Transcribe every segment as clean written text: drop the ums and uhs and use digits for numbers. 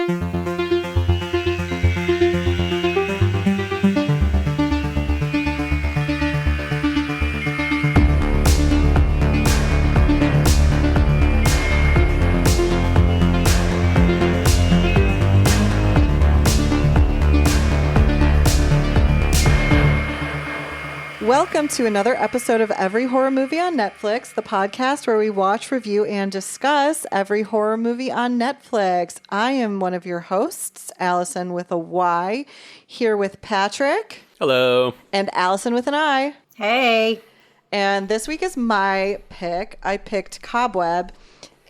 Welcome to another episode of Every Horror Movie on Netflix, the podcast where we watch, review, and discuss every horror movie on Netflix. I am one of your hosts, Allison with a Y, here with Patrick. Hello. And Allison with an I. Hey. And this week is my pick. I picked Cobweb,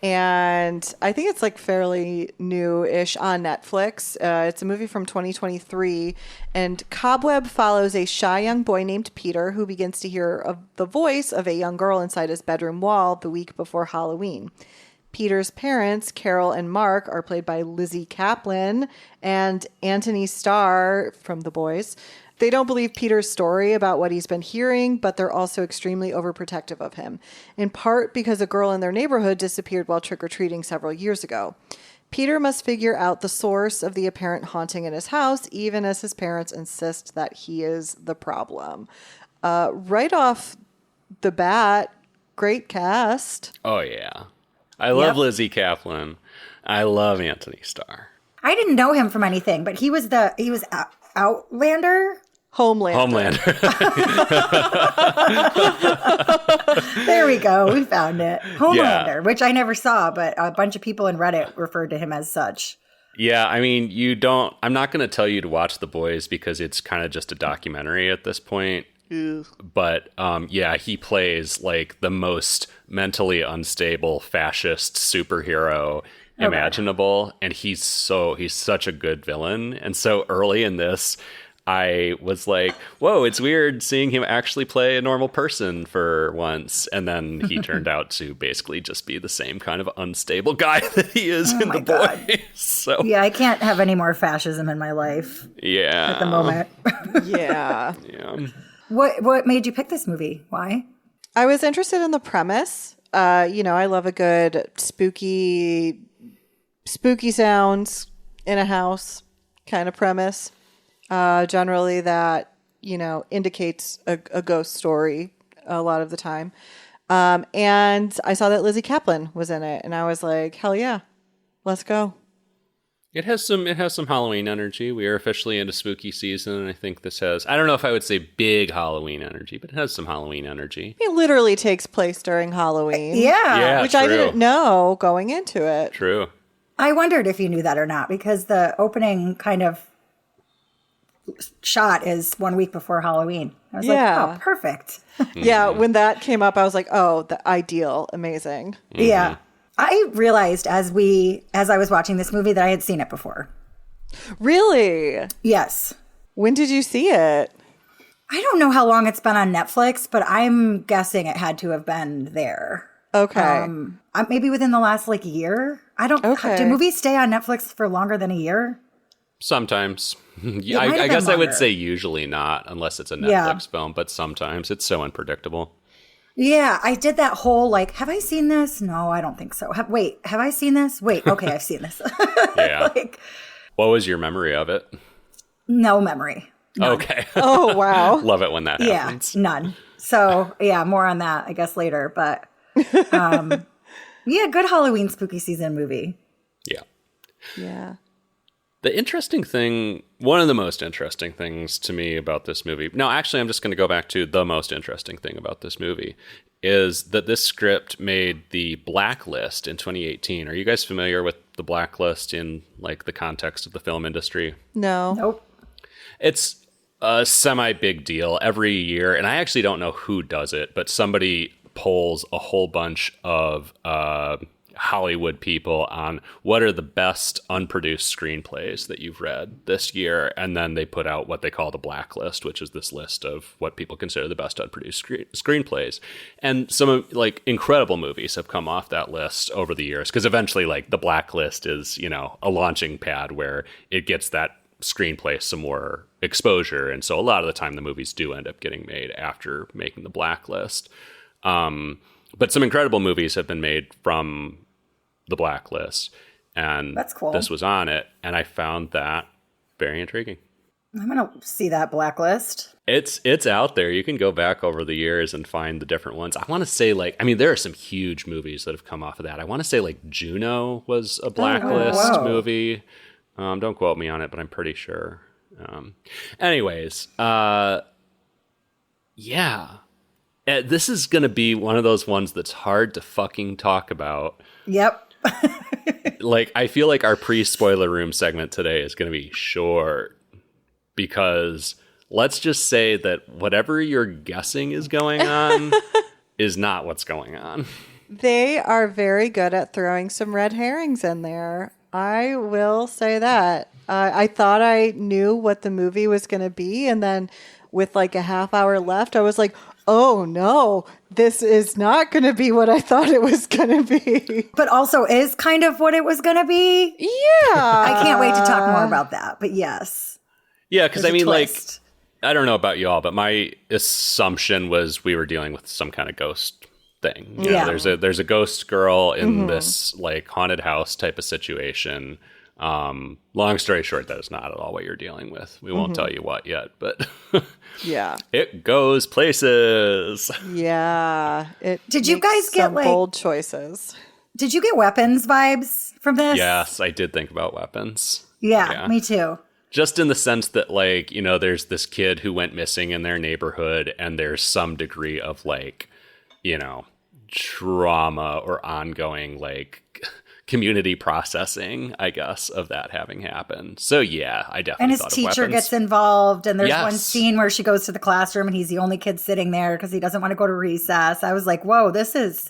and I think it's like fairly new-ish on Netflix. It's a movie from 2023, and Cobweb follows a shy young boy named Peter who begins to hear of the voice of a young girl inside his bedroom wall the week before Halloween. Peter's parents, Carol and Mark, are played by Lizzy Caplan and Antony Starr from The Boys. They don't believe Peter's story about what he's been hearing, but they're also extremely overprotective of him, in part because a girl in their neighborhood disappeared while trick-or-treating several years ago. Peter must figure out the source of the apparent haunting in his house, even as his parents insist that he is the problem. Right off the bat, great cast. Oh, yeah. I love Lizzy Caplan. I love Antony Starr. I didn't know him from anything, but he was Outlander? Homelander. There we go. We found it. Homelander, which I never saw, but a bunch of people in Reddit referred to him as such. Yeah, I mean, I'm not going to tell you to watch The Boys because it's kind of just a documentary at this point. Ew. But he plays like the most mentally unstable fascist superhero imaginable. And he's such a good villain. And so early in this, I was like, whoa, it's weird seeing him actually play a normal person for once. And then he turned out to basically just be the same kind of unstable guy that he is in The Boys. So yeah, I can't have any more fascism in my life. Yeah. At the moment. Yeah. Yeah. What made you pick this movie? Why? I was interested in the premise. I love a good spooky sounds in a house kind of premise. Generally that, indicates a ghost story a lot of the time. And I saw that Lizzy Caplan was in it, and I was like, hell yeah, let's go. It has some Halloween energy. We are officially into spooky season, and I think this has, I don't know if I would say big Halloween energy, but it has some Halloween energy. It literally takes place during Halloween. Yeah. Which true. I didn't know going into it. True. I wondered if you knew that or not, because the opening kind of shot is 1 week before Halloween. I was like, oh, perfect. Yeah, when that came up, I was like, oh, the ideal, amazing. Mm-hmm. Yeah. I realized as I was watching this movie that I had seen it before. Really? Yes. When did you see it? I don't know how long it's been on Netflix, but I'm guessing it had to have been there. Okay. Maybe within the last year. Do movies stay on Netflix for longer than a year? Sometimes. I guess I would say usually not, unless it's a Netflix film, but sometimes it's so unpredictable. Yeah, I did that whole have I seen this? No, I don't think so. Have I seen this? Wait, okay, I've seen this. Yeah. What was your memory of it? No memory. None. Okay. Oh, wow. Love it when that happens. Yeah, none. So, yeah, more on that, I guess, later. But, yeah, good Halloween spooky season movie. Yeah. Yeah. The interesting thing, one of the most interesting things to me about this movie, no, actually, I'm just going to go back to the most interesting thing about this movie, is that this script made the Blacklist in 2018. Are you guys familiar with the Blacklist in the context of the film industry? No. Nope. It's a semi-big deal every year, and I actually don't know who does it, but somebody polls a whole bunch of Hollywood people on what are the best unproduced screenplays that you've read this year, and then they put out what they call the Blacklist, which is this list of what people consider the best unproduced screenplays. And some incredible movies have come off that list over the years, because eventually the Blacklist is a launching pad where it gets that screenplay some more exposure, and so a lot of the time the movies do end up getting made after making the Blacklist. But some incredible movies have been made from the Blacklist. and That's cool. this was on it, and I found that very intriguing. I'm going to see that blacklist. It's out there. You can go back over the years and find the different ones. I want to say, like, I mean, there are some huge movies that have come off of that. I want to say, like, Juno was a blacklist movie. Don't quote me on it, but I'm pretty sure. Anyways, yeah. This is going to be one of those ones that's hard to fucking talk about. Yep. Like, I feel like our pre-spoiler room segment today is going to be short because let's just say that whatever you're guessing is going on is not what's going on. They are very good at throwing some red herrings in there. I will say that. I thought I knew what the movie was going to be, and then with like a half hour left, I was like, oh no, this is not going to be what I thought it was going to be. But also is kind of what it was going to be. Yeah. I can't wait to talk more about that, but yes. Yeah, because I mean, twist. like, I don't know about y'all, but my assumption was we were dealing with some kind of ghost thing. You know, there's a ghost girl in this like haunted house type of situation. Long story short, that is not at all what you're dealing with. We won't tell you what yet, but Yeah. it goes places. Yeah. Did you guys get like bold choices? Did you get weapons vibes from this? Yes, I did think about weapons. Yeah, me too. Just in the sense that, like, you know, there's this kid who went missing in their neighborhood, and there's some degree of, like, you know, trauma or ongoing, like, community processing, I guess, of that having happened. So, yeah, I definitely And his thought of teacher weapons. gets involved, and there's Yes. one scene where she goes to the classroom, and he's the only kid sitting there because he doesn't want to go to recess. I was like, whoa, this is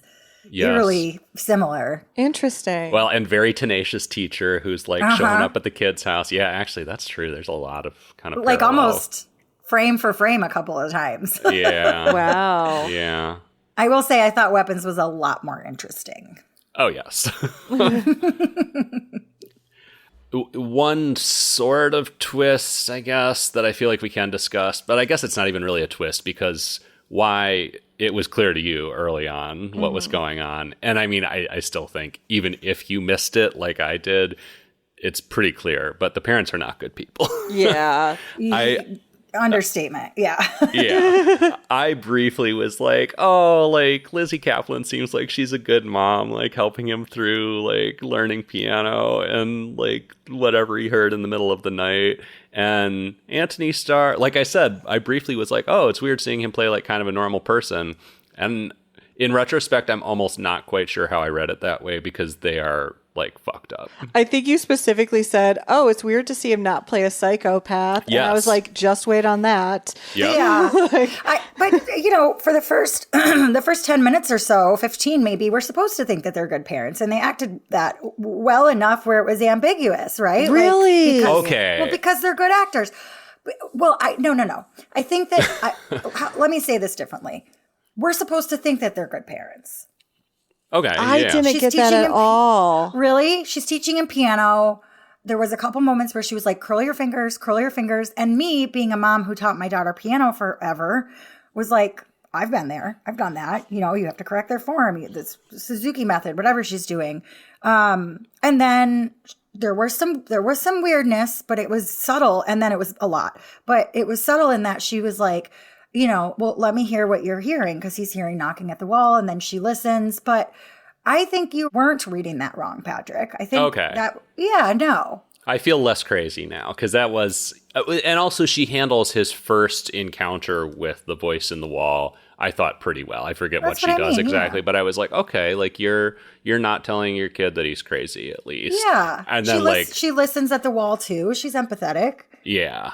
eerily similar. Interesting. Well, and very tenacious teacher who's like showing up at the kid's house. Yeah, actually, that's true. There's a lot of kind of like parallel. almost frame for frame a couple of times. Yeah. Wow. Yeah. I will say I thought weapons was a lot more interesting. Oh, yes. One sort of twist, I guess, that I feel like we can discuss, but I guess it's not even really a twist because why it was clear to you early on what was going on. And I mean, I still think even if you missed it like I did, it's pretty clear, but the parents are not good people. Yeah. Understatement. Yeah. Yeah. I briefly was like, oh, like Lizzy Caplan seems like she's a good mom, like helping him through like learning piano and like whatever he heard in the middle of the night. And Antony Starr, like I said, I briefly was like, oh, it's weird seeing him play like kind of a normal person. And in retrospect, I'm almost not quite sure how I read it that way because they are like fucked up. I think you specifically said, oh, it's weird to see him not play a psychopath. Yes. And I was like, just wait on that. Yep. Yeah. But, you know, for the first the first 10 minutes or so, 15 maybe, we're supposed to think that they're good parents. And they acted that well enough where it was ambiguous, right? Really? Okay. Well, because they're good actors. Well, no. I think that, let me say this differently. We're supposed to think that they're good parents. Okay. I yeah. didn't She's get that teaching at him all. Really? She's teaching him piano. There was a couple moments where she was like, curl your fingers. And me, being a mom who taught my daughter piano forever, was like, I've been there. I've done that. You know, you have to correct their form. This Suzuki method, whatever she's doing. And then there was some weirdness, but it was subtle. And then it was a lot. But it was subtle in that she was like, you know, well, let me hear what you're hearing, because he's hearing knocking at the wall, and then she listens. But I think you weren't reading that wrong, Patrick. I think no. I feel less crazy now because that was, and also she handles his first encounter with the voice in the wall, I thought, pretty well. I forget what she does exactly, but I was like, okay, like you're not telling your kid that he's crazy, at least. Yeah. And then she listens at the wall too. She's empathetic. Yeah.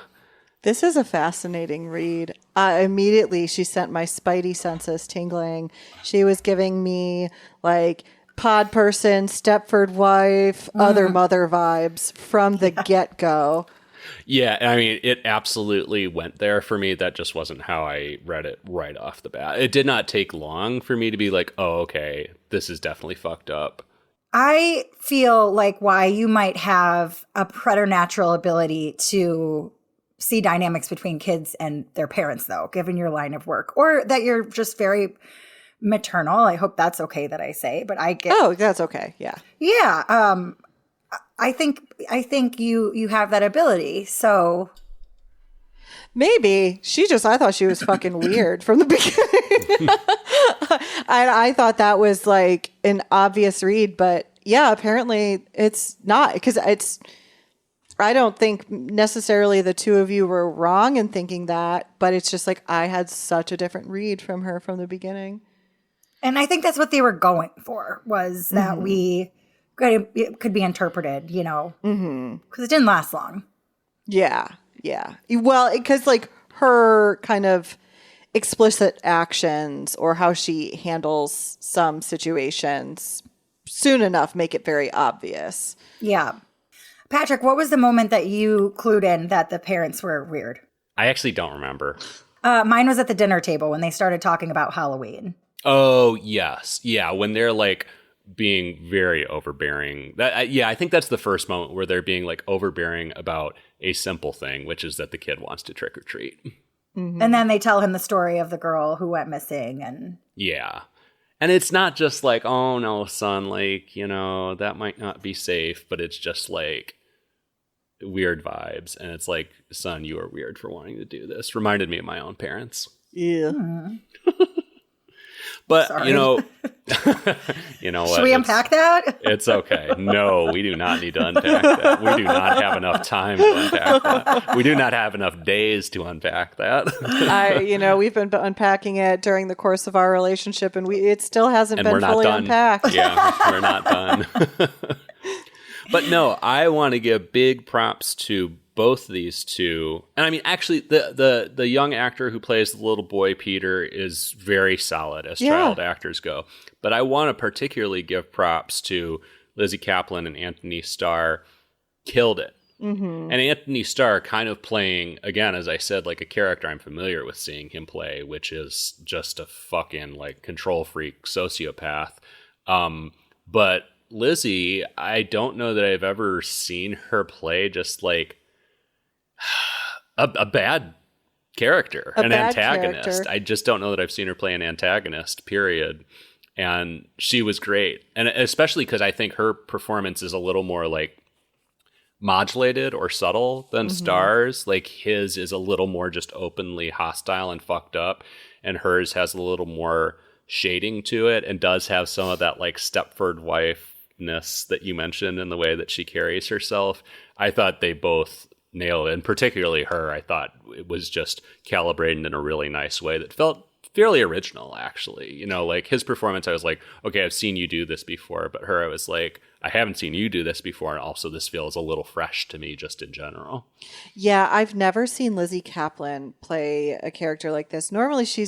This is a fascinating read. Immediately, she sent my spidey senses tingling. She was giving me like pod person, Stepford wife, other mother vibes from the get-go. Yeah, I mean, it absolutely went there for me. That just wasn't how I read it right off the bat. It did not take long for me to be like, oh, okay, this is definitely fucked up. I feel like why you might have a preternatural ability to see dynamics between kids and their parents, though, given your line of work, or that you're just very maternal. I hope that's okay that I say, but I get. Oh, that's okay. Yeah. Yeah. I think you have that ability. So Maybe I thought she was fucking weird from the beginning. I thought that was like an obvious read, but yeah, apparently it's not, because I don't think necessarily the two of you were wrong in thinking that, but it's just like I had such a different read from her from the beginning. And I think that's what they were going for, was that it could be interpreted, because it didn't last long. Yeah. Yeah. Well, because like her kind of explicit actions or how she handles some situations soon enough make it very obvious. Yeah. Patrick, what was the moment that you clued in that the parents were weird? I actually don't remember. Mine was at the dinner table when they started talking about Halloween. Oh, yes. Yeah, when they're like being very overbearing. I think that's the first moment where they're being like overbearing about a simple thing, which is that the kid wants to trick or treat. Mm-hmm. And then they tell him the story of the girl who went missing. And yeah. And it's not just like, oh no, son, like, that might not be safe, but it's just like weird vibes. And it's like, son, you are weird for wanting to do this. Reminded me of my own parents. Yeah. Mm-hmm. But, Sorry. you know what? Should we unpack that? It's okay. No, we do not need to unpack that. We do not have enough time to unpack that. We do not have enough days to unpack that. We've been unpacking it during the course of our relationship, and it still hasn't been fully unpacked. Yeah, we're not done. But no, I want to give big props to both these two. And I mean, actually, the young actor who plays the little boy, Peter, is very solid as child actors go. But I want to particularly give props to Lizzy Caplan and Antony Starr. Killed it. Mm-hmm. And Antony Starr kind of playing, again, as I said, like a character I'm familiar with seeing him play, which is just a fucking like control freak sociopath. But Lizzy, I don't know that I've ever seen her play just like a bad character, an antagonist. Character. I just don't know that I've seen her play an antagonist, period. And she was great. And especially because I think her performance is a little more like modulated or subtle than Starr's. Like his is a little more just openly hostile and fucked up. And hers has a little more shading to it and does have some of that like Stepford wife-ness that you mentioned in the way that she carries herself. I thought they both nailed it, and particularly her. I thought it was just calibrated in a really nice way that felt fairly original, actually. Like his performance, I was like, okay, I've seen you do this before. But her, I was like, I haven't seen you do this before. And also this feels a little fresh to me just in general. Yeah, I've never seen Lizzy Caplan play a character like this. Normally she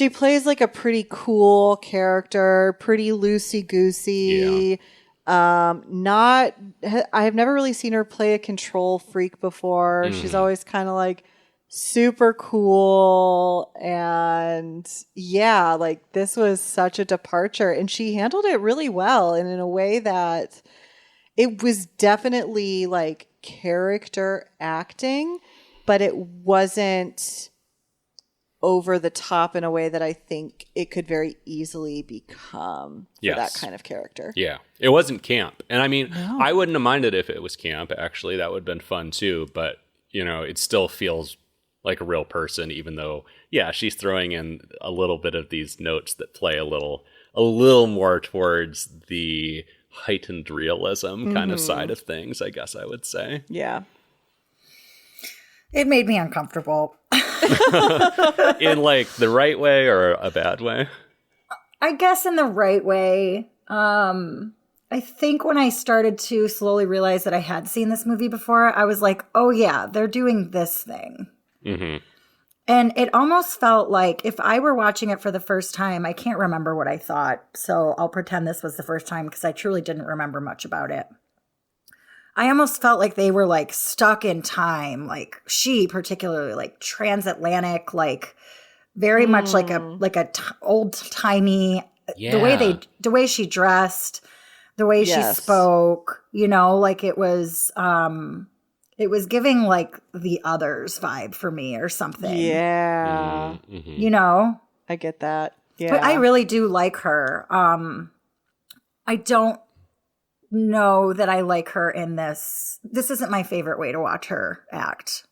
plays like a pretty cool character, pretty loosey-goosey. Yeah. I have never really seen her play a control freak before. She's always kind of like super cool, and yeah, like this was such a departure, and she handled it really well, and in a way that it was definitely like character acting, but it wasn't over the top in a way that I think it could very easily become for that kind of character. Yeah. It wasn't camp. And I mean, I wouldn't have minded if it was camp, actually. That would have been fun too. But, it still feels like a real person, even though, she's throwing in a little bit of these notes that play a little more towards the heightened realism kind of side of things, I guess I would say. Yeah. It made me uncomfortable. In like the right way or a bad way? I guess in the right way. I think when I started to slowly realize that I had seen this movie before, I was like, oh yeah, they're doing this thing. Mm-hmm. And it almost felt like if I were watching it for the first time, I can't remember what I thought. So I'll pretend this was the first time because I truly didn't remember much about it. I almost felt like they were like stuck in time, like she particularly like transatlantic, like very much like a old timey. The way she dressed, the way she spoke, like it was giving like The Others vibe for me or something. Yeah, I get that. Yeah, but I really do like her. I don't know that I like her in this. This isn't my favorite way to watch her act,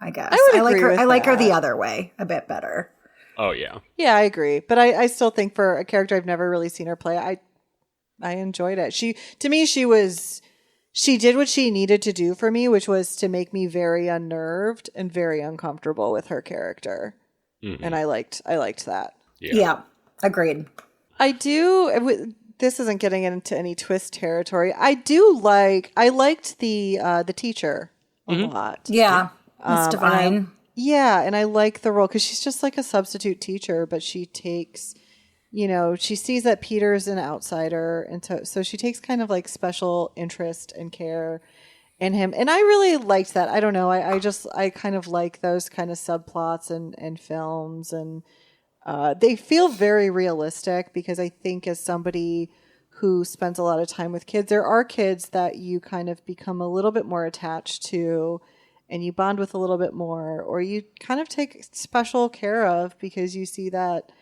I guess. I would like agree her. with I like her the that. other way a bit better. Oh, yeah. Yeah, I agree. But I still think for a character I've never really seen her play, I enjoyed it. She did what she needed to do for me, which was to make me very unnerved and very uncomfortable with her character. Mm-hmm. And I liked that. Yeah, agreed. This isn't getting into any twist territory. I liked the teacher a lot. Yeah, Miss And Divine. and I like the role because she's just like a substitute teacher, but she takes, she sees that Peter's an outsider, and so she takes kind of like special interest and care in him, and I really liked that. I don't know, I kind of like those kind of subplots and films, and they feel very realistic because I think as somebody who spends a lot of time with kids, there are kids that you kind of become a little bit more attached to and you bond with a little bit more, or you kind of take special care of because you see that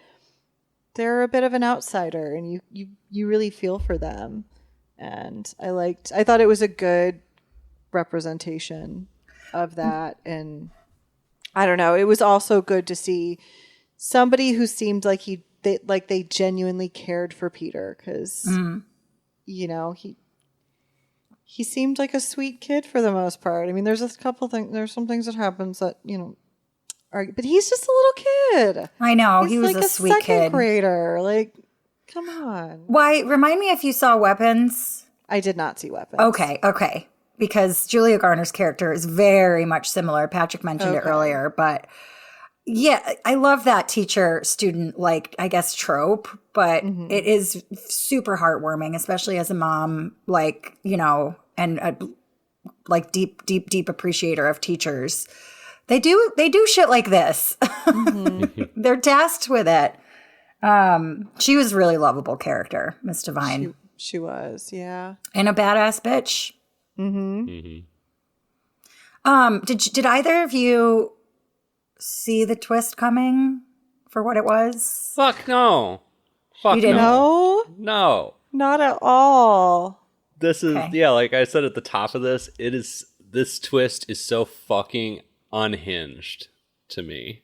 they're a bit of an outsider and you really feel for them. And I thought it was a good representation of that. And I don't know, it was also good to see somebody who seemed like they genuinely cared for Peter because, he seemed like a sweet kid for the most part. I mean, there's some things that happens that, but he's just a little kid. I know, He's he was like a sweet second kid. grader. Like, come on. Why? Remind me if you saw Weapons. I did not see Weapons. Okay. Because Julia Garner's character is very much similar. Patrick mentioned it earlier, but yeah, I love that teacher-student, like, I guess, trope, but it is super heartwarming, especially as a mom, like, and a, like, deep appreciator of teachers. They do shit like this. They're tasked with it. She was a really lovable character, Miss Divine. She was, yeah. And a badass bitch. Did either of you see the twist coming for what it was? Fuck no. Fuck You didn't? no. No, No. not at all. This is, like I said at the top of this, this twist is so fucking unhinged to me.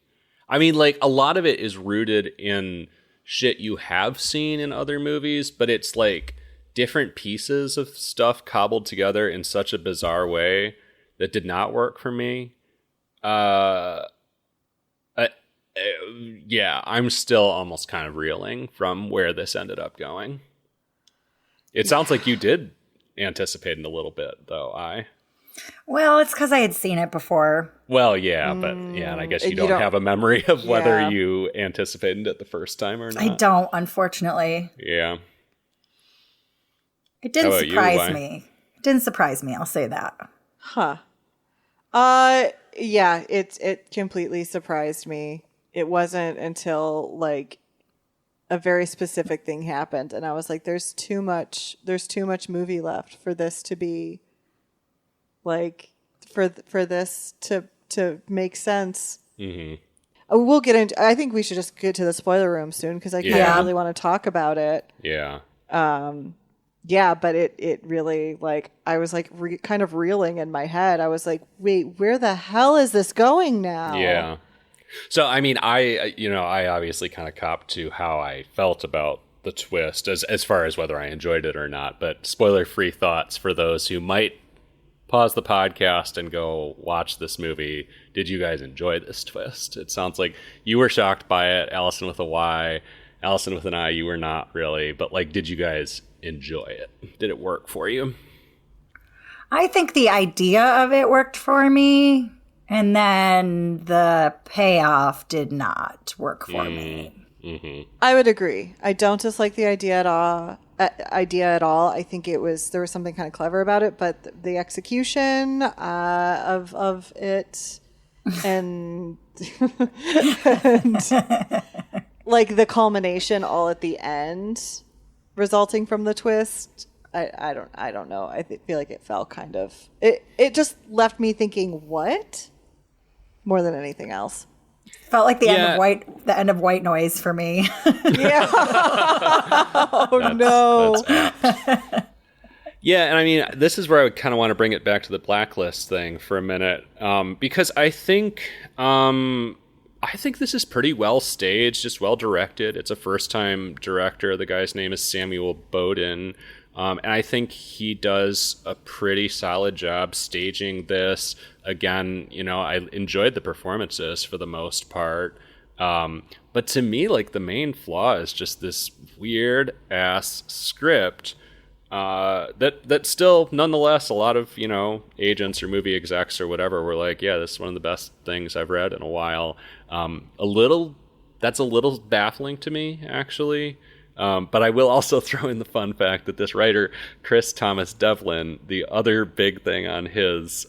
I mean, like, a lot of it is rooted in shit you have seen in other movies, but it's like different pieces of stuff cobbled together in such a bizarre way that did not work for me. Yeah, I'm still almost kind of reeling from where this ended up going. It sounds like you did anticipate it a little bit, though. Well, it's because I had seen it before. Well, yeah, but yeah, and I guess you don't have a memory of whether you anticipated it the first time or not. I don't, unfortunately. Yeah. It didn't How about you, surprise why? me. It didn't surprise me, I'll say that. Huh. Yeah, it completely surprised me. It wasn't until like a very specific thing happened and I was like, there's too much movie left for this to be like for this to make sense. We'll get into, I think we should just get to the spoiler room soon because I kind of really want to talk about it. Yeah. Yeah, but it really, like, I was like kind of reeling in my head. I was like, wait, where the hell is this going now? Yeah. So, I mean, I obviously kind of copped to how I felt about the twist as far as whether I enjoyed it or not. But spoiler-free thoughts for those who might pause the podcast and go watch this movie. Did you guys enjoy this twist? It sounds like you were shocked by it. Allison with a Y, Allison with an I, you were not really. But, like, did you guys enjoy it? Did it work for you? I think the idea of it worked for me, and then the payoff did not work for me. I would agree. I don't dislike the idea at all. I think there was something kind of clever about it, but the execution of it and like the culmination all at the end resulting from the twist, I don't know. I feel like it felt kind of it just left me thinking what more than anything else. Felt like the end of White Noise for me. Yeah. Oh no. That's apt. Yeah, and I mean, this is where I would kind of want to bring it back to the Blacklist thing for a minute, because I think this is pretty well staged, just well directed. It's a first-time director. The guy's name is Samuel Bowden, and I think he does a pretty solid job staging this. Again, I enjoyed the performances for the most part. But to me, like, the main flaw is just this weird ass script that still, nonetheless, a lot of agents or movie execs or whatever were like, yeah, this is one of the best things I've read in a while. That's a little baffling to me, actually. But I will also throw in the fun fact that this writer, Chris Thomas Devlin, the other big thing on his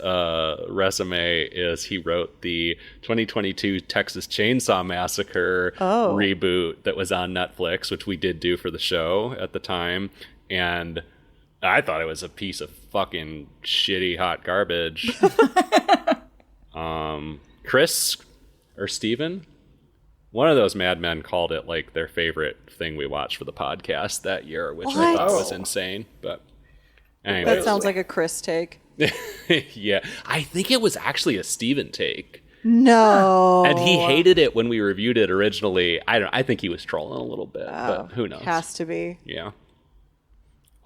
resume is he wrote the 2022 Texas Chainsaw Massacre reboot that was on Netflix, which we did do for the show at the time. And I thought it was a piece of fucking shitty hot garbage. Chris or Steven? One of those madmen called it like their favorite thing we watched for the podcast that year, which I thought was insane. But anyway, that sounds like a Chris take. Yeah, I think it was actually a Steven take. No, and he hated it when we reviewed it originally. I think he was trolling a little bit, but who knows? Has to be. Yeah,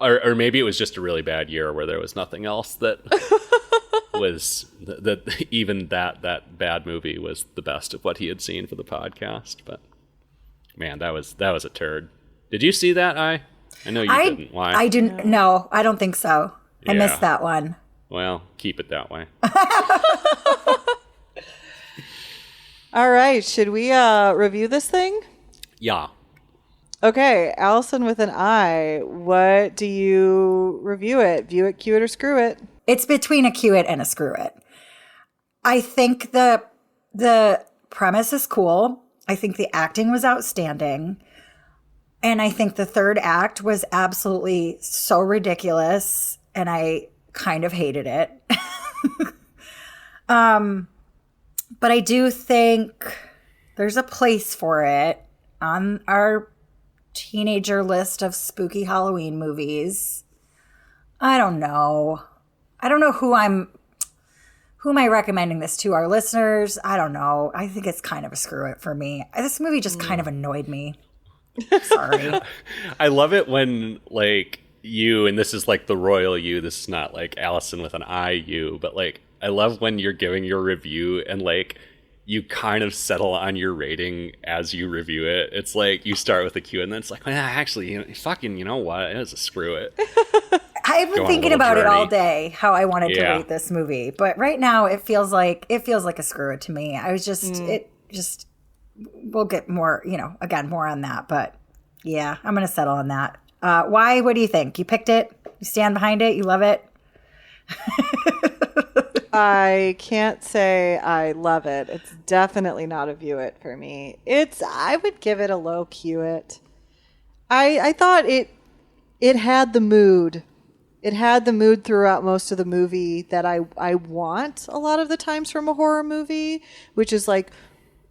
or maybe it was just a really bad year where there was nothing else that. Was that even that bad movie was the best of what he had seen for the podcast. But man, that was a turd. Did you see that? I know you didn't. Why? I didn't. No, I don't think so. I missed that one. Well, keep it that way. All right, should we review this thing? Yeah. Okay, Allison with an I. What do you review it? View it, cue it, or screw it? It's between a cue it and a screw it. I think the premise is cool. I think the acting was outstanding. And I think the third act was absolutely so ridiculous. And I kind of hated it. But I do think there's a place for it on our teenager list of spooky Halloween movies. I don't know who am I recommending this to? Our listeners? I don't know. I think it's kind of a screw it for me. This movie just kind of annoyed me. Sorry. I love it when, like, you, and this is like the royal you, this is not like Allison with an I you, but like, I love when you're giving your review and like, you kind of settle on your rating as you review it. It's like you start with a Q and then it's like, well, actually, you know what? It was a screw it. I've been thinking about it all day, how I wanted to rate this movie. But right now it feels like a screw it to me. I was just, we'll get more, again, more on that. But yeah, I'm going to settle on that. Why? What do you think? You picked it? You stand behind it? You love it? I can't say I love it. It's definitely not a view it for me. I would give it a low cue it. I thought it had the mood. It had the mood throughout most of the movie that I want a lot of the times from a horror movie, which is like,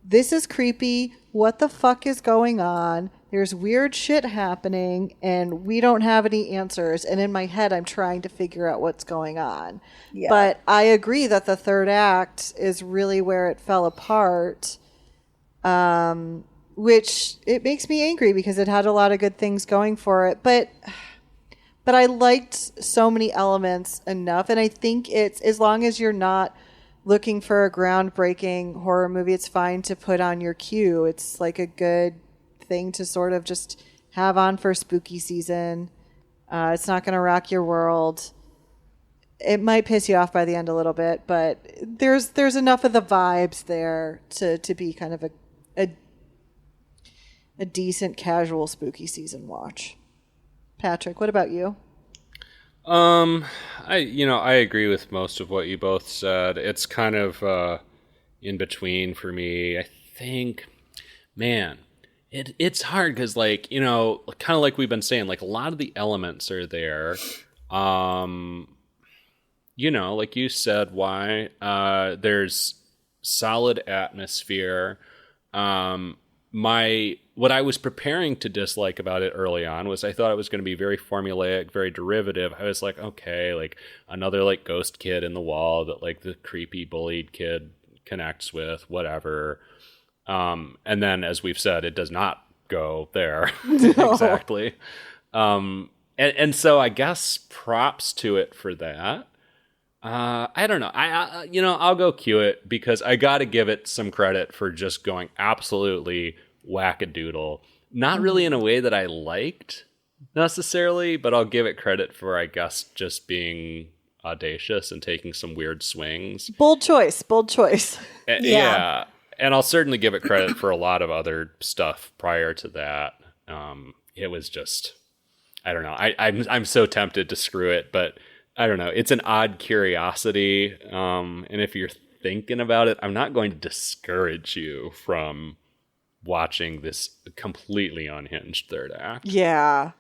this is creepy. What the fuck is going on? There's weird shit happening and we don't have any answers. And in my head, I'm trying to figure out what's going on. Yeah. But I agree that the third act is really where it fell apart, which it makes me angry because it had a lot of good things going for it. But I liked so many elements enough. And I think it's, as long as you're not looking for a groundbreaking horror movie, it's fine to put on your queue. It's like a good thing to sort of just have on for spooky season. It's not going to rock your world. It might piss you off by the end a little bit, but there's enough of the vibes there to be kind of a decent casual spooky season watch. Patrick, what about you? I agree with most of what you both said. It's kind of in between for me. I think, man, it's hard because, like, kind of like we've been saying, like, a lot of the elements are there. Like you said, why there's solid atmosphere. what I was preparing to dislike about it early on was I thought it was going to be very formulaic, very derivative. I was like, okay, like another like ghost kid in the wall that like the creepy bullied kid connects with, whatever. And then, as we've said, it does not go there exactly. And so I guess props to it for that. I don't know. I'll go cue it because I got to give it some credit for just going absolutely wackadoodle. Not really in a way that I liked necessarily, but I'll give it credit for, I guess, just being audacious and taking some weird swings. Bold choice. Yeah. And I'll certainly give it credit for a lot of other stuff prior to that. It was just, I don't know. I'm so tempted to screw it, but I don't know. It's an odd curiosity. And if you're thinking about it, I'm not going to discourage you from watching this completely unhinged third act. Yeah.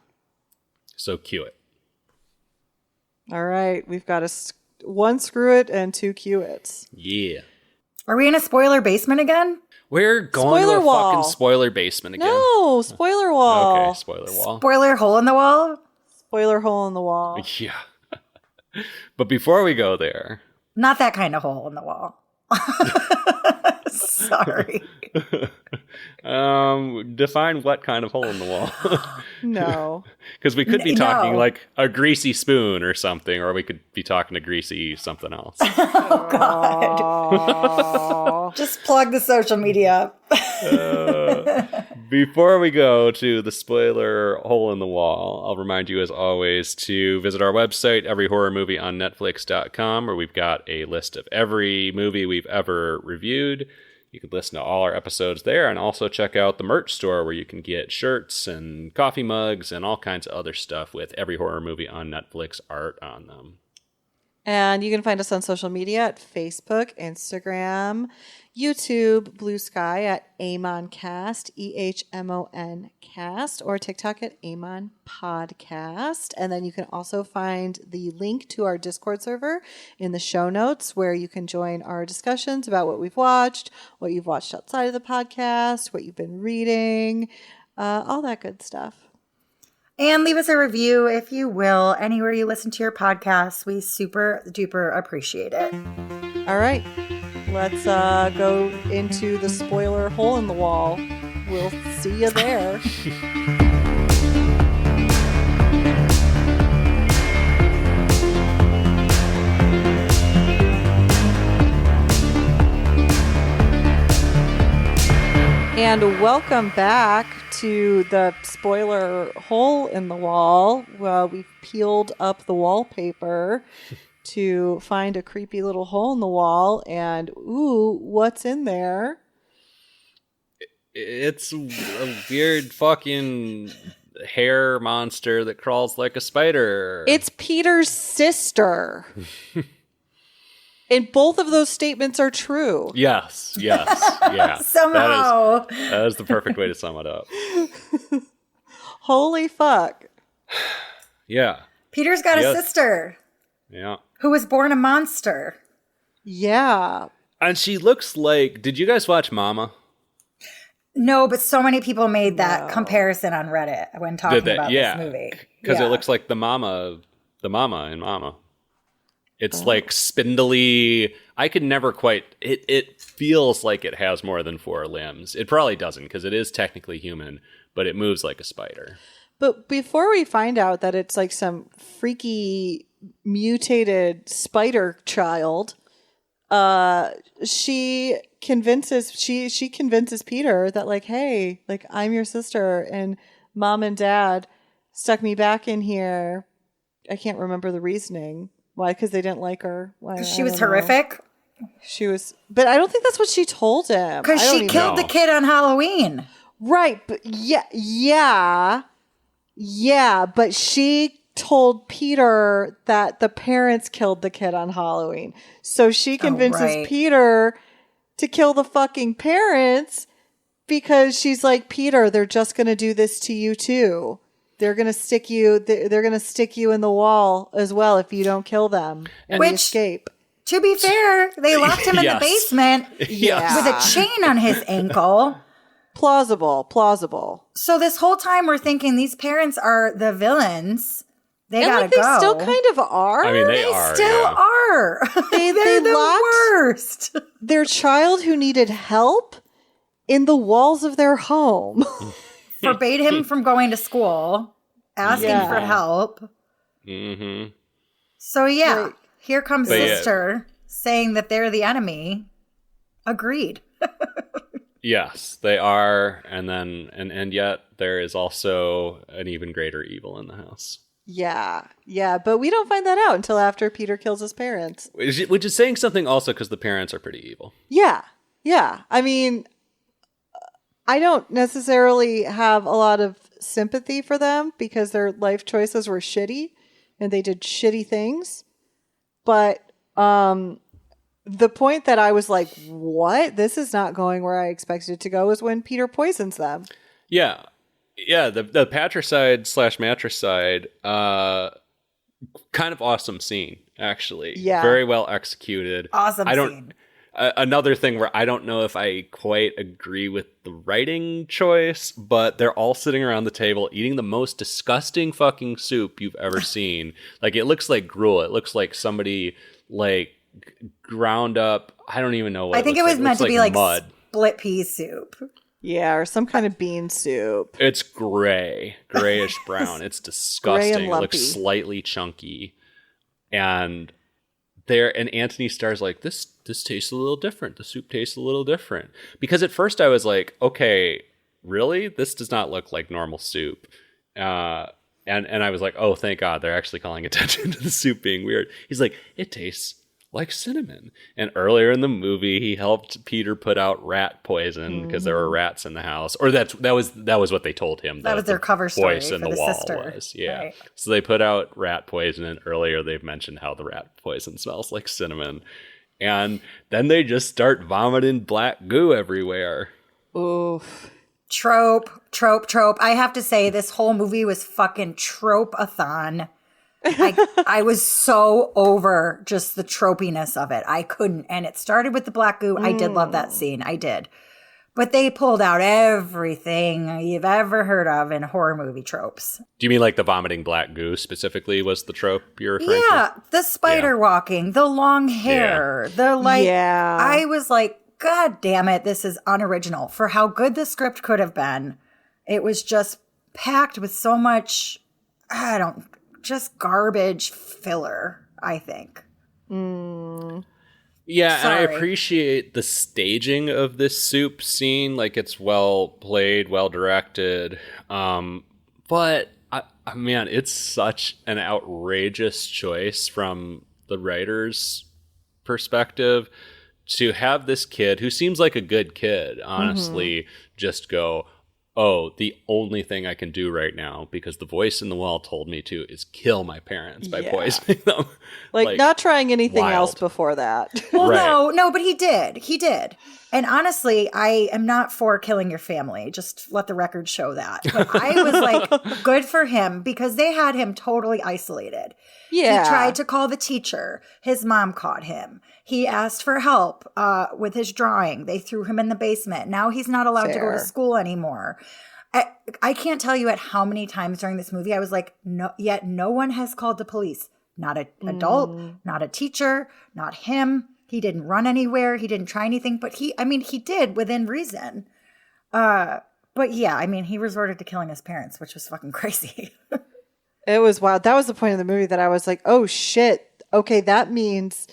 So cue it. All right. We've got one screw it and two cue it's. Yeah. Are we in a spoiler basement again? We're going to a fucking spoiler basement again. No, spoiler wall. Okay, spoiler wall. Spoiler hole in the wall? Spoiler hole in the wall. Yeah. But before we go there. Not that kind of hole in the wall. Sorry. Define what kind of hole in the wall. No. Because we could be talking like a greasy spoon or something, or we could be talking a greasy something else. Oh, God. Just plug the social media. Before we go to the spoiler hole in the wall, I'll remind you, as always, to visit our website, everyhorrormovieonnetflix.com, where we've got a list of every movie we've ever reviewed. You can listen to all our episodes there, and also check out the merch store where you can get shirts and coffee mugs and all kinds of other stuff with Every Horror Movie on Netflix art on them. And you can find us on social media at Facebook, Instagram, YouTube, Blue Sky at AmonCast, EHMON Cast, or TikTok at Amon Podcast. And then you can also find the link to our Discord server in the show notes, where you can join our discussions about what we've watched, what you've watched outside of the podcast, what you've been reading, all that good stuff. And leave us a review, if you will, anywhere you listen to your podcasts. We super duper appreciate it. All right. Let's go into the spoiler hole in the wall. We'll see you there. And welcome back to the spoiler hole in the wall. Well, we've peeled up the wallpaper to find a creepy little hole in the wall, and ooh, what's in there? It's a weird fucking hair monster that crawls like a spider. It's Peter's sister. And both of those statements are true. Yes, yeah. Somehow. That is the perfect way to sum it up. Holy fuck. Yeah. Peter's got a sister. Yeah. Who was born a monster. Yeah. And she looks like... Did you guys watch Mama? No, but so many people made that comparison on Reddit when talking about this movie. Because it looks like the mama in Mama. It's like spindly. I could never quite... It feels like it has more than 4 limbs. It probably doesn't, because it is technically human, but it moves like a spider. But before we find out that it's like some freaky mutated spider child, she convinces Peter that like, hey, like I'm your sister and mom and dad stuck me back in here. I can't remember the reasoning. Why? Because they didn't like her. Why? She was horrific. She was, but I don't think that's what she told him. Because she killed the kid on Halloween. Right, but yeah. But she told Peter that the parents killed the kid on Halloween. So she convinces Peter to kill the fucking parents because she's like, Peter, they're just going to do this to you too. They're going to stick you. They're going to stick you in the wall as well if you don't kill them and escape. To be fair, they locked him in the basement with a chain on his ankle. Plausible. So this whole time we're thinking these parents are the villains. They gotta they go. still kind of are. I mean, they are. Still are. They're the locked worst. their child who needed help in the walls of their home. Forbade him from going to school, asking for help. Mm-hmm. So Right. here comes But sister saying that they're the enemy. Agreed. Yes, they are, and yet there is also an even greater evil in the house. Yeah, but we don't find that out until after Peter kills his parents. Which is saying something also because the parents are pretty evil. Yeah. I mean, I don't necessarily have a lot of sympathy for them because their life choices were shitty and they did shitty things. But the point that I was like, what? This is not going where I expected it to go is when Peter poisons them. Yeah. The patricide / matricide, kind of awesome scene, actually. Yeah. Very well executed. Awesome scene. Another thing where I don't know if I quite agree with the writing choice, but they're all sitting around the table eating the most disgusting fucking soup you've ever seen. Like, it looks like gruel. It looks like somebody, like, ground up. I don't even know what I think it was meant to be like mud. split pea soup. Yeah, or some kind of bean soup. It's grayish brown. It's disgusting. It looks slightly chunky. And Antony Starr's like, this tastes a little different. The soup tastes a little different. Because at first I was like, okay, really? This does not look like normal soup. And I was like, oh, thank God, they're actually calling attention to the soup being weird. He's like, it tastes like cinnamon. And earlier in the movie, he helped Peter put out rat poison because there were rats in the house. Or that was what they told him. That was their cover story voice in for the the wall sister. was. Yeah. Right. So they put out rat poison, and earlier they've mentioned how the rat poison smells like cinnamon. And then they just start vomiting black goo everywhere. Oof. Trope. I have to say, this whole movie was fucking trope-a-thon. I was so over just the tropiness of it. I couldn't. And it started with the black goo. I did love that scene. I did. But they pulled out everything you've ever heard of in horror movie tropes. Do you mean like the vomiting black goo specifically was the trope you're referring to? Yeah, the spider walking, the long hair, the like. Yeah. I was like, God damn it, this is unoriginal. For how good the script could have been, it was just packed with so much, just garbage filler, I think. Yeah, Sorry. and I appreciate the staging of this soup scene. Like, it's well played, well directed. But, man, it's such an outrageous choice from the writer's perspective to have this kid, who seems like a good kid, honestly, just go, oh, the only thing I can do right now, because the voice in the wall told me to, is kill my parents by poisoning them. Like, not trying anything wild. else before that. Well, Right. no, but he did. And honestly, I am not for killing your family. Just let the record show that. But I was like, good for him, because they had him totally isolated. Yeah. He tried to call the teacher. His mom caught him. He asked for help with his drawing. They threw him in the basement. Now he's not allowed to go Fair. to school anymore. I can't tell you at how many times during this movie I was like, no, yet no one has called the police. Not an adult, not a teacher, not him. He didn't run anywhere. He didn't try anything, but he did within reason. But yeah, I mean, he resorted to killing his parents, which was fucking crazy. It was wild. That was the point of the movie that I was like, oh shit. Okay, that means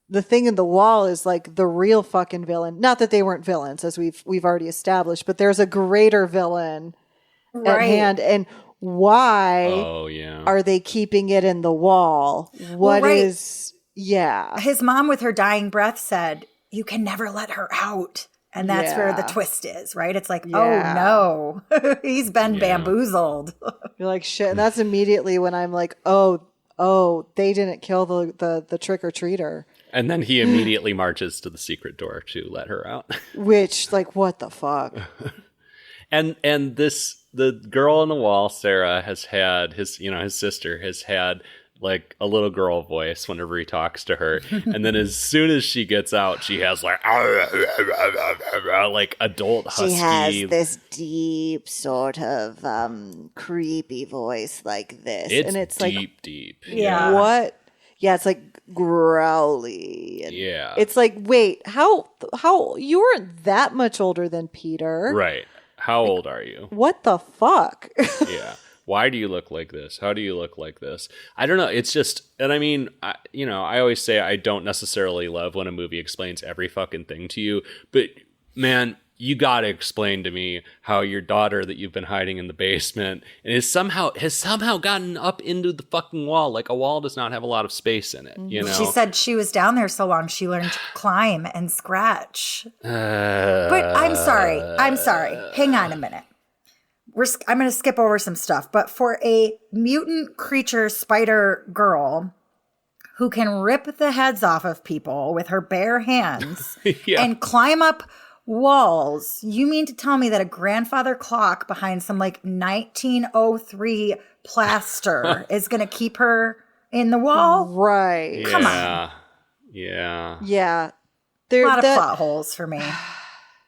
the thing in the wall is like the real fucking villain. Not that they weren't villains, as we've already established, but there's a greater villain at hand. And why are they keeping it in the wall? What is His mom with her dying breath said, you can never let her out. And that's where the twist is, right? It's like, oh no, he's been bamboozled. You're like, shit. And that's immediately when I'm like, oh, they didn't kill the trick-or-treater. And then he immediately marches to the secret door to let her out. Which, like, what the fuck? And the girl on the wall, Sarah, has had his sister has had like a little girl voice whenever he talks to her. And then as soon as she gets out, she has like adult husky. She has this deep sort of creepy voice like this. It's and it's deep. Yeah. What? Yeah, it's like growly. And Yeah. It's like, wait, how you weren't that much older than Peter. Right. How old are you? What the fuck? Yeah. Why do you look like this? How do you look like this? I don't know. It's just, and I mean, I always say I don't necessarily love when a movie explains every fucking thing to you, but man, you gotta explain to me how your daughter that you've been hiding in the basement and has somehow gotten up into the fucking wall. Like a wall does not have a lot of space in it, you know? She said she was down there so long she learned to climb and scratch. But I'm sorry. Hang on a minute. I'm going to skip over some stuff. But for a mutant creature spider girl who can rip the heads off of people with her bare hands Yeah. and climb up walls, you mean to tell me that a grandfather clock behind some like 1903 plaster is going to keep her in the wall? Right. Come on. Yeah. Yeah. A lot of plot holes for me.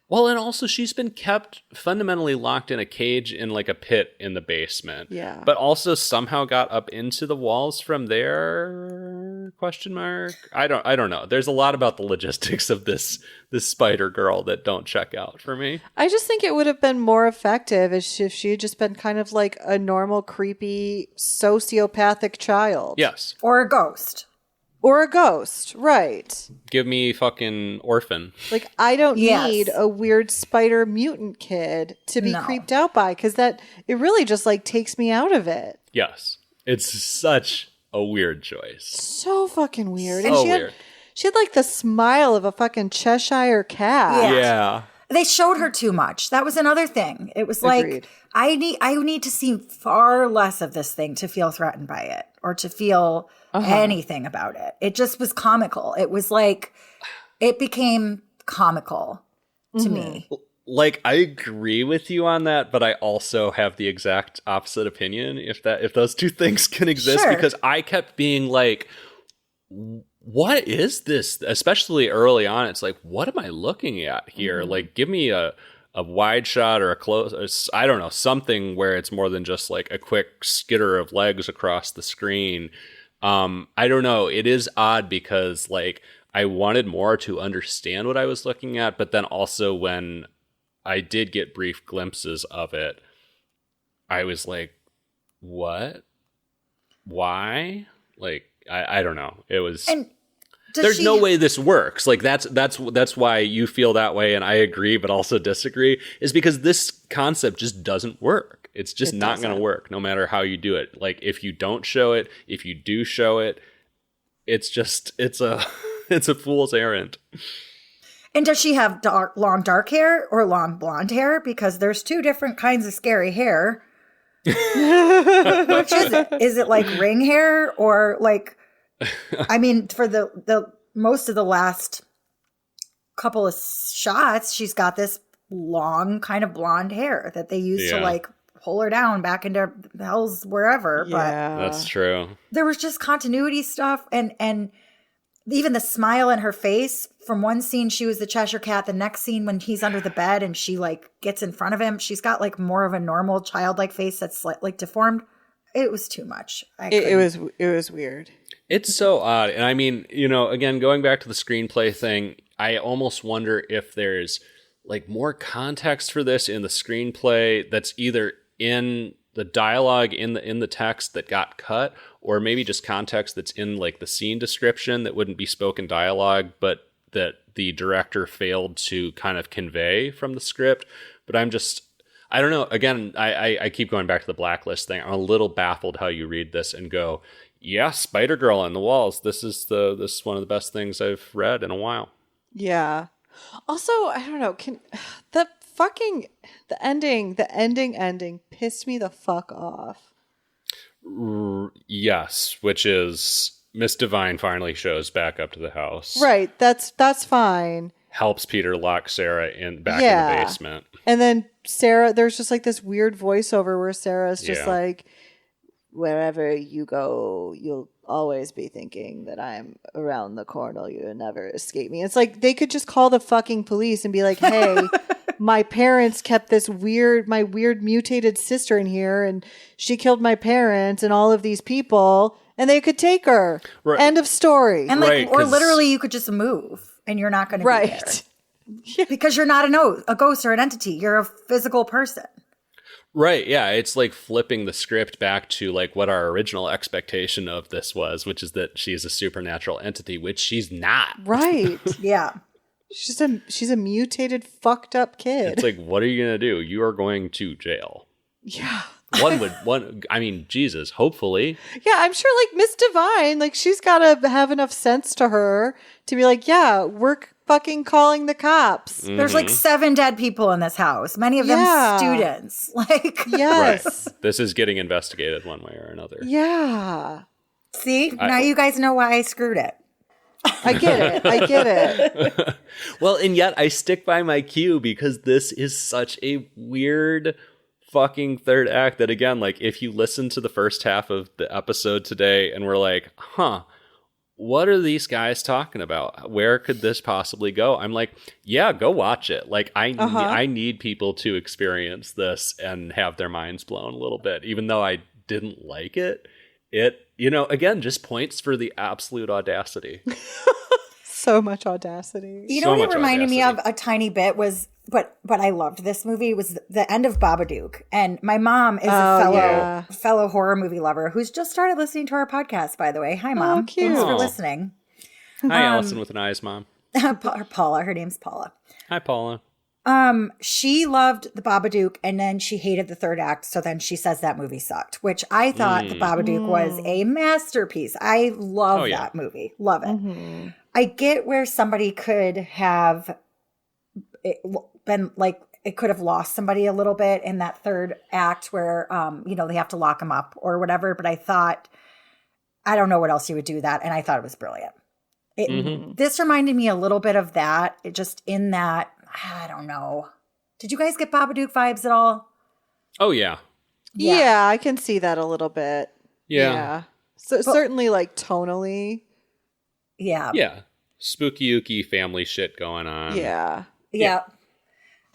Well, and also she's been kept fundamentally locked in a cage in like a pit in the basement. Yeah. But also somehow got up into the walls from there? Question mark. I don't know. There's a lot about the logistics of this spider girl that don't check out for me. I just think it would have been more effective if she had just been kind of like a normal, creepy, sociopathic child. Yes. Or a ghost. Or a ghost, right. Give me fucking Orphan. Like, I don't Yes. need a weird spider mutant kid to be No. creeped out by, because it really just like takes me out of it. Yes. It's such a weird choice. So fucking weird. So and weird. She had like the smile of a fucking Cheshire cat. Yeah. They showed her too much. That was another thing. It was like, Agreed. I need to see far less of this thing to feel threatened by it or to feel anything about it. It just was comical. It was like, it became comical to me. Like, I agree with you on that, but I also have the exact opposite opinion if those two things can exist, Sure. because I kept being like, what is this? Especially early on, it's like, what am I looking at here? Like, give me a wide shot or a close, I don't know, something where it's more than just like a quick skitter of legs across the screen. I don't know. It is odd because like I wanted more to understand what I was looking at, but then also when I did get brief glimpses of it, I was like, what? Why? Like, I don't know. It was... And there's no way this works. Like that's why you feel that way, and I agree, but also disagree. Is because this concept just doesn't work. It's just not going to work, no matter how you do it. Like if you don't show it, if you do show it, it's a it's a fool's errand. And does she have long dark hair or long blonde hair? Because there's two different kinds of scary hair. Which is it? Is it like ring hair or like? I mean, for the most of the last couple of shots, she's got this long kind of blonde hair that they use to like pull her down back into hell's wherever. Yeah. But That's true. there was just continuity stuff and even the smile in her face. From one scene, she was the Cheshire Cat. The next scene, when he's under the bed and she like gets in front of him, she's got like more of a normal childlike face that's like deformed. It was too much. It was weird. It's so odd. And I mean, again, going back to the screenplay thing, I almost wonder if there's like more context for this in the screenplay that's either in the dialogue in the text that got cut, or maybe just context that's in like the scene description that wouldn't be spoken dialogue, but that the director failed to kind of convey from the script. But I don't know. Again, I keep going back to the Blacklist thing. I'm a little baffled how you read this and go, yeah, Spider Girl on the walls. This is one of the best things I've read in a while. Yeah. Also, I don't know. The ending pissed me the fuck off. Yes, which is Miss Divine finally shows back up to the house. Right. That's fine. Helps Peter lock Sarah in the basement. And then Sarah, there's just like this weird voiceover where Sarah's just like, wherever you go, you'll always be thinking that I'm around the corner. You never escape me. It's like they could just call the fucking police and be like, hey, my parents kept my weird mutated sister in here and she killed my parents and all of these people and they could take her. Right. End of story. And or literally you could just move and you're not going to be there. Because you're not a ghost or an entity. You're a physical person. Right, yeah, it's like flipping the script back to like what our original expectation of this was, which is that she's a supernatural entity, which she's not. Right. Yeah. She's a mutated, fucked up kid. It's like, what are you gonna do? You are going to jail. Yeah. I mean, Jesus, hopefully. Yeah, I'm sure like Miss Divine, like she's gotta have enough sense to her to be like, yeah, we're fucking calling the cops. Mm-hmm. There's like 7 dead people in this house. Many of them students. Like, yes. Right. This is getting investigated one way or another. Yeah. See, now you guys know why I screwed it. I get it. Well, and yet I stick by my cue because this is such a weird fucking third act that, again, like if you listen to the first half of the episode today and we're like, what are these guys talking about? Where could this possibly go? I'm like, yeah, go watch it. Like I need people to experience this and have their minds blown a little bit, even though I didn't like it. It, again, just points for the absolute audacity. So much audacity. You know what it reminded me of a tiny bit was, but I loved this movie, was the end of Babadook. And my mom is a fellow horror movie lover who's just started listening to our podcast, by the way. Hi, Mom. Oh, cute. Thanks for listening. Hi, Allison with an eyes, Mom. Paula. Her name's Paula. Hi, Paula. She loved the Babadook and then she hated the third act. So then she says that movie sucked, which I thought the Babadook was a masterpiece. I love that movie. Love it. Mm-hmm. I get where somebody could have been like, it could have lost somebody a little bit in that third act where, they have to lock him up or whatever. But I thought, I don't know what else you would do that. And I thought it was brilliant. This reminded me a little bit of that. It just in that, I don't know. Did you guys get Babadook vibes at all? Oh, yeah. Yeah, I can see that a little bit. Yeah. So certainly like tonally. Yeah. Yeah. Spooky-ooky family shit going on. Yeah.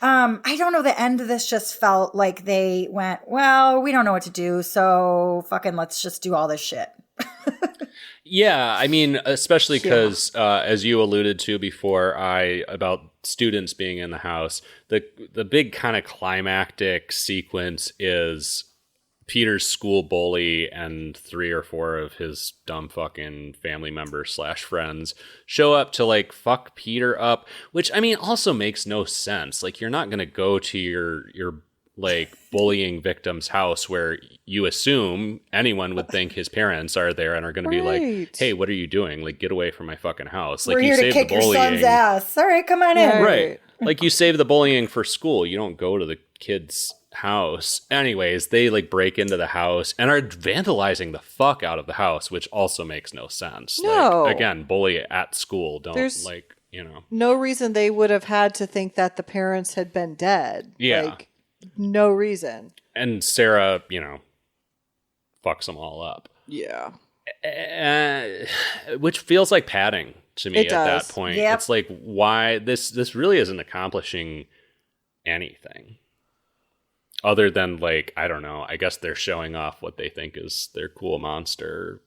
I don't know. The end of this just felt like they went, well, we don't know what to do. So fucking let's just do all this shit. Yeah, I mean, especially because, as you alluded to before, about students being in the house, the big kind of climactic sequence is Peter's school bully and 3 or 4 of his dumb fucking family members / friends show up to like fuck Peter up, which I mean also makes no sense. Like you're not gonna go to your like bullying victim's house where you assume anyone would think his parents are there and are going to be like, hey, what are you doing? Like, get away from my fucking house. Like, we're you here to kick the bullying. Your son's ass. All right, come on in. Right. Like you save the bullying for school. You don't go to the kid's house. Anyways, they like break into the house and are vandalizing the fuck out of the house, which also makes no sense. No. Like, again, bully at school. There's like, no reason they would have had to think that the parents had been dead. Yeah. Like, no reason. And Sarah, fucks them all up. Yeah. Which feels like padding to me at that point. Yep. It's like, why this really isn't accomplishing anything other than like, I don't know, I guess they're showing off what they think is their cool monster.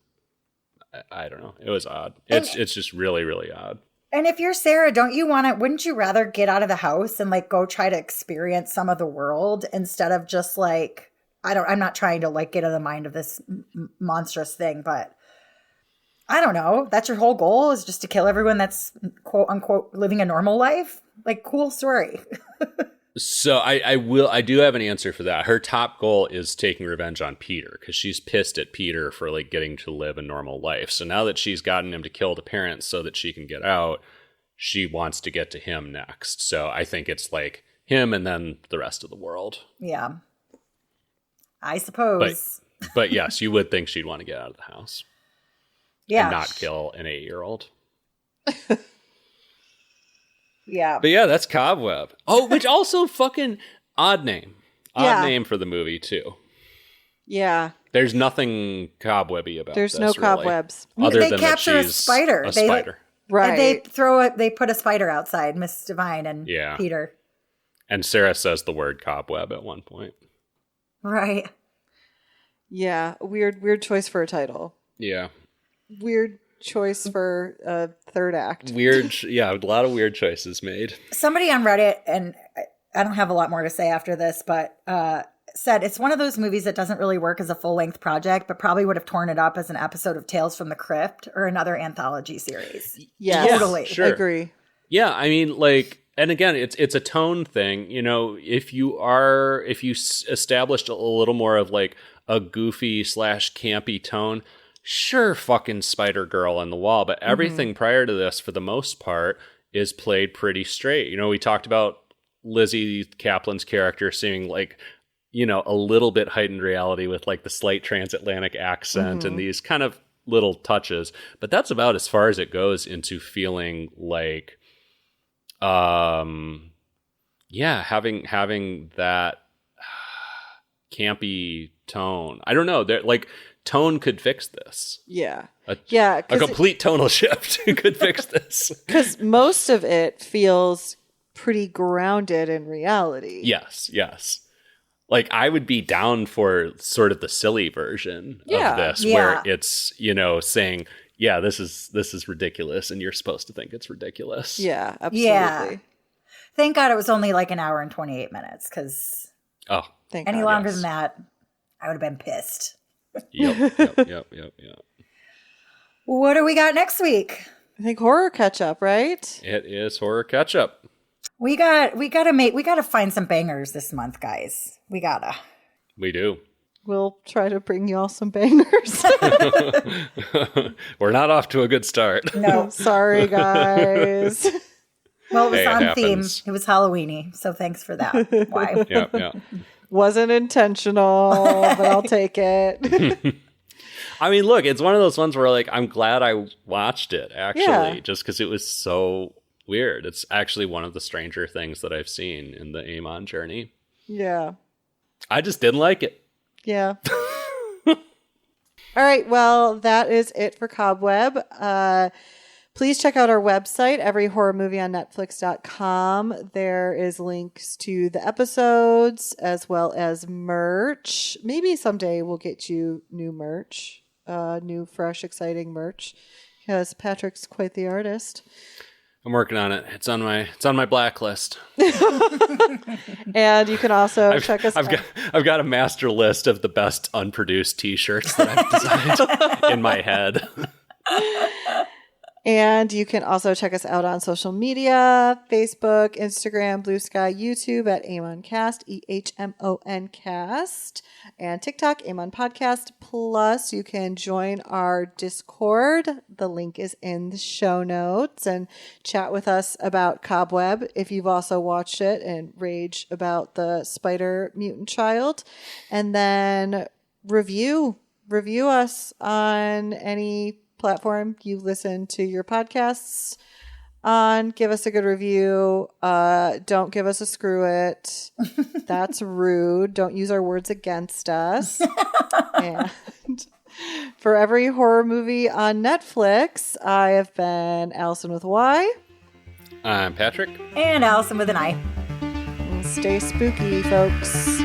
I don't know. It was odd. It's just really, really odd. And if you're Sarah, wouldn't you rather get out of the house and like go try to experience some of the world instead of just like, I'm not trying to like get in the mind of this monstrous thing, but I don't know. That's your whole goal, is just to kill everyone that's quote unquote living a normal life. Like, cool story. So I do have an answer for that. Her top goal is taking revenge on Peter because she's pissed at Peter for like getting to live a normal life. So now that she's gotten him to kill the parents so that she can get out, she wants to get to him next. So I think it's like him and then the rest of the world. Yeah. I suppose. But yes, you would think she'd want to get out of the house. Yeah. And not kill an 8-year-old. Yeah. But yeah, that's Cobweb. Oh, which also fucking odd name. Odd name for the movie, too. Yeah. There's nothing cobwebby about There's this, no really, cobwebs. other They than capture that a she's spider. A They- spider. Right. And they put a spider outside, Miss Divine and Yeah. Peter. And Sarah says the word cobweb at one point. Right. Yeah. Weird choice for a title. Yeah. Weird choice for a third act. A lot of weird choices made. Somebody on Reddit, and I don't have a lot more to say after this, but said it's one of those movies that doesn't really work as a full-length project, but probably would have torn it up as an episode of Tales from the Crypt or another anthology series. Yes. Totally. Sure. Agree. Yeah, I mean, like, and again, it's a tone thing. You know, if you established a little more of like a goofy / campy tone, sure, fucking Spider Girl on the wall. But everything prior to this, for the most part, is played pretty straight. You know, we talked about Lizzy Caplan's character seeming like, you know, a little bit heightened reality with like the slight transatlantic accent and these kind of little touches. But that's about as far as it goes into feeling like, having that campy tone. I don't know. Like, tone could fix this. Yeah. A Yeah. complete tonal shift could fix this. Because most of it feels pretty grounded in reality. Yes. Like, I would be down for sort of the silly version of this, where it's, you know, saying, yeah, this is ridiculous, and you're supposed to think it's ridiculous. Yeah, absolutely. Yeah. Thank God it was only like an hour and 28 minutes, because Thank any God. longer than that, I would have been pissed. Yep. What do we got next week? I think horror catch up, right? It is horror catch up. We gotta find some bangers this month, guys. We do. We'll try to bring y'all some bangers. We're not off to a good start. No. Sorry, guys. Well, it was Hey, it on theme. happens. It was Halloweeny, so thanks for that. Why? Yeah. Wasn't intentional, but I'll take it. I mean, look, it's one of those ones where, like, I'm glad I watched it, actually, Yeah. just because it was so weird. It's actually one of the stranger things that I've seen in the Amon journey. Yeah. I just didn't like it. Yeah. All right. Well, that is it for Cobweb. Please check out our website, everyhorrormovieonnetflix.com. There is links to the episodes as well as merch. Maybe someday we'll get you new merch, new, fresh, exciting merch, because Patrick's quite the artist. I'm working on it. It's on my blacklist. And you can also check us out. I've got a master list of the best unproduced T-shirts that I've designed in my head. And you can also check us out on social media, Facebook, Instagram, Blue Sky, YouTube at AmonCast, EHMONcast, and TikTok, Amon Podcast. Plus, you can join our Discord. The link is in the show notes, and chat with us about Cobweb if you've also watched it and rage about the spider mutant child. And then review us on any platform you listen to your podcasts on. Give us a good review. Don't give us a screw it. That's rude. Don't use our words against us. And for every horror movie on Netflix, I have been Allison with Y. I'm Patrick. And Allison with an I. Stay spooky, folks.